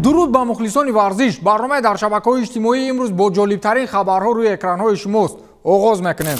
дуруд ба мухлисони варзиш. барномаи дар шабакаҳои иҷтимоӣ имрӯз бо ҷолибтарин хабарҳо рӯи экранҳои шумост. оғоз мекунем.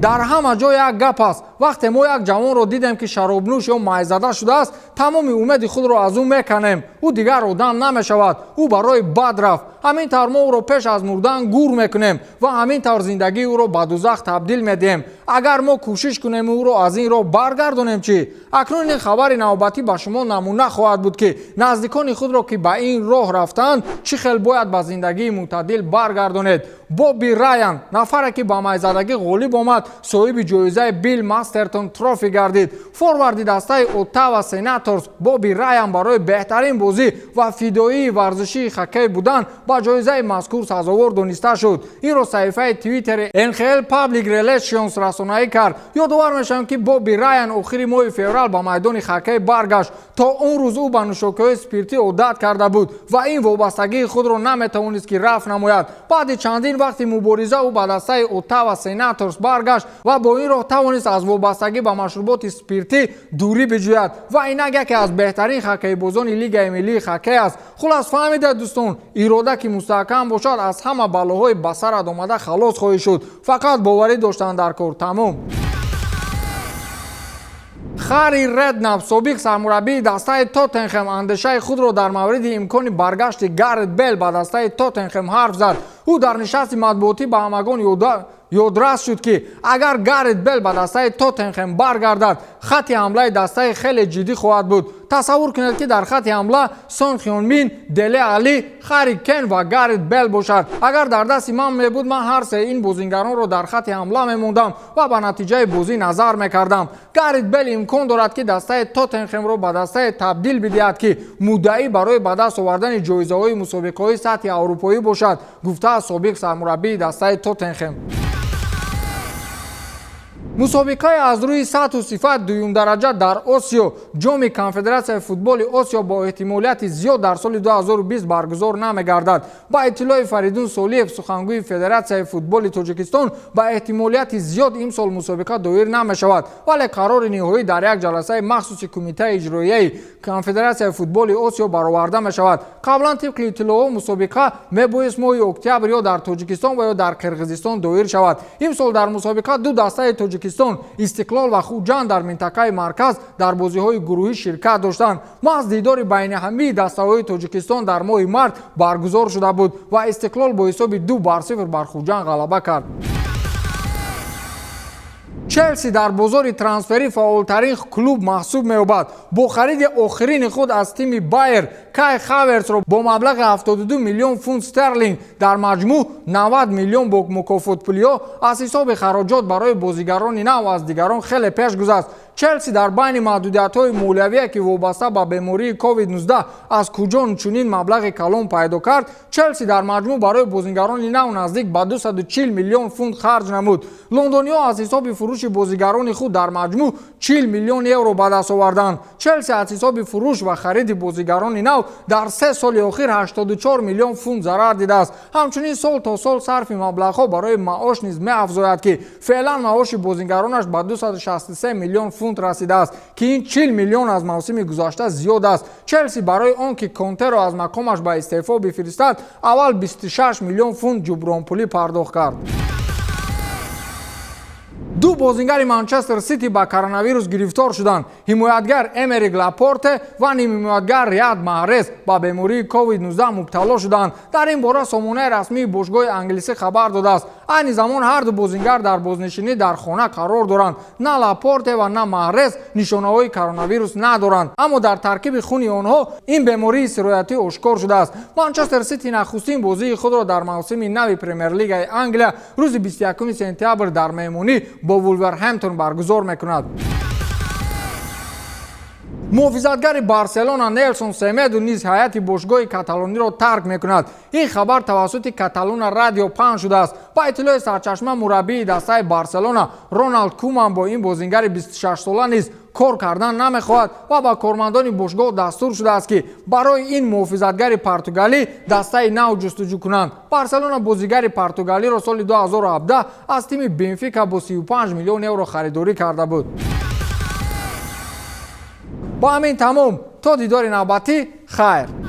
дар ҳама ҷо як гап аст. вақте мо як ҷавонро дидем ки шаробнӯш ё майзада шудааст, тамоми умеди худро аз ӯ меканем. ӯ дигар одам намешавад. ӯ барои бад рафт. ҳамин тавр мо ӯро пеш аз мурдан гур мекунем ва ҳамин тавр зиндагии ӯро ба дузах табдил медиҳем. агар мо кӯшиш кунем ӯро аз ин роҳ баргардонем чӣ? акнун ин хабари навбатӣ ба шумо намуна хоҳад буд ки наздикони худро ки ба ин роҳ рафтанд чӣ хел бояд ба зиндагии мӯътадил баргардонед. Боби Райан, нафаре ки ба майзадагӣ ғолиб омад, соҳиби ҷоизаи Билл Мастертон трофи гардид. форварди дастаи Оттава Сенаторс Боби Райан барои беҳтарин бозӣ ва фидоии варзишии хоккей будан ба ҷоизаи мазкур сазовор дониста шуд. инро саҳифаи твиттери NHL Public Relations расонаӣ кард. ёдовар мешавем ки Боби Райан охири моҳи феврал ба майдони хоккей баргашт. то он рӯз ӯ ба нӯшокиҳои спиртӣ одат карда буд ва ин вобастагии худро наметавонист ки рафт намояд. баъди чандин вақти мубориза ӯ ба дастаи Оттава Сенаторс баргашт ва бо ин роҳ тавонист аз вобастагӣ ба машруботи спиртӣ дурӣ биҷӯяд ва инак яке аз беҳтарин хоккейбозони лигаи миллии хоккей аст. хулас фаҳмидед дӯстон, ирода ки мустаҳкам бошад, аз ҳама балоҳои ба сарат омада халос хоҳӣ шуд. фақат боварӣ доштан дар кор. тамом. Хари Реднап, собиқ сармураббии дастаи Тоттенхем, андешаи худро дар мавриди имкони баргашти Гарет Бэйл ба дастаи Тоттенхем ҳарф зад. ӯ дар нишасти матбуотӣ ба ҳамагон ёдрас шуд ки агар Гарет Бэйл ба дастаи Тоттенхем баргардад, хати ҳамлаи дастаи хеле ҷиддӣ хоҳад буд. тасаввур кунед ки дар хати ҳамла Сон Хёнмин, Деле Али, Хари Кен ва Гарет Бэйл бошад. агар дар дасти ман мебуд, ман ҳар се ин бозингаронро дар хати ҳамла мемондам ва ба натиҷаи бозӣ назар мекардам. Гарет Бэйл имкон дорад ки дастаи Тоттенхемро ба дастаи табдил бидиҳад ки муддаӣ барои ба даст овардани ҷоизаҳои мусобиқаҳои сатҳи аврупоӣ бошад, гуфтааст собиқ сармураббии дастаи Тоттенхем. мусобиқаи аз рӯи сатҳу сифат дуюмдараҷа дар Осиё, ҷоми Конфедератсияи футболи Осиё бо эҳтимолияти зиёд дар соли 2020 баргузор намегардад. ба иттилои Фаридун Солиев, сухангӯи Федератсияи футболи Тоҷикистон, ба эҳтимолияти зиёд имсол мусобиқа доир намешавад, вале қарори ниҳоӣ дар як ҷаласаи махсуси кумитаи иҷроияи Конфедератсияи футболи Осиё бароварда мешавад. қаблан тибқи иттилоъҳо мусобиқа мебоист моҳи октябр ё дар Тоҷикистон ва ё дар Қирғизистон доир шавад. имсол дар мусобиқа ду дастаи Тоҷикистон, Истиқлол ва Шуданд дар минтақаи марказ дар бозиҳои гурӯҳӣ ширкат доштанд. маҳз дидори байниҳамии дастаҳои Тоҷикистон дар моҳи март баргузор шуда буд ва Истиқлол бо ҳисоби 2-0 бар Шуданд ғалаба кард. Челси дар бозори трансферӣ фаъолтарин клуб маҳсуб меёбад. бо хариди охирини худ аз тими Байер, Кай Хаверцро бо маблағи 72 миллион фунт стерлинг, дар маҷмӯъ 90 миллион бо мукофотпулиҳо аз ҳисоби хароҷот барои бозигарони нав аз дигарон хеле пеш гузашт. Челси дар байни маҳдудиятҳои молиявие ки вобаста ба бемории COVID-19 аз куҷо чунин маблағи калон пайдо кард, Челси дар маҷмӯъ барои бозигарони нав наздик ба 240 миллион фунт харҷ намуд. лондониҳо аз ҳисоби фурӯши бозигарони худ дар маҷмӯъ 40 миллион евро ба даст оварданд. Челси аз ҳисоби фурӯш ва хариди бозигарони нав дар 3 соли охир 84 миллион фунт зарар дидааст. ҳамчунин сол то сол сарфи маблағҳо барои маош низ меафзояд ки феълан маоши бозигаронаш ба 263 миллион фунт расидааст ки ин 40 миллион аз мавсими гузашта зиёд аст. Челси барои он ки Контеро аз мақомаш ба истеъфо бифиристад, аввал 26 миллион фунт ҷубронпулӣ пардохт кард. ду бозингари Манчестер Сити ба коронавирус гирифтор шуданд. ҳимоятгар Эмерик Лапорте ва нимҳимоятгар Риад Маҳрез ба бемории COVID-19 мубтало шуданд. дар ин бора сомонаи расмии бошгоҳи англисӣ хабар додааст. айни замон ҳар ду бозингар дар бознишинӣ дар хона қарор доранд. на Лапорте ва на Маҳрез нишонаҳои коронавирус надоранд, аммо дар таркиби хуни онҳо ин бемории сироятӣ ошкор шудааст. Манчестер Сити нахустин бозии худро дар мавсими нави Премер-лигаи Англия рӯзи 21 сентябр дар меҳмонӣ бо Вулверхэмптон баргузор мекунад. муҳофизатгари Барселона Нелсон Семеду низ ҳайати бошгоҳи Каталониро тарк мекунад. ин хабар тавассути Каталуна радио паҳн шудааст. ба иттилои сарчашма мураббии дастаи Барселона Роналд Куман бо ин бозингари 26 сола низ кор кардан намехоҳад ва ба кормандони бошгоҳ дастур шудааст ки барои ин муҳофизатгари португалӣ дастаи нав ҷустуҷӯ кунанд. Барселона бозигари португалиро соли 2017 аз тими Бенфика бо 35 миллион евро харидорӣ карда буд. با همین تمام تا دیدار نوبتی خیر.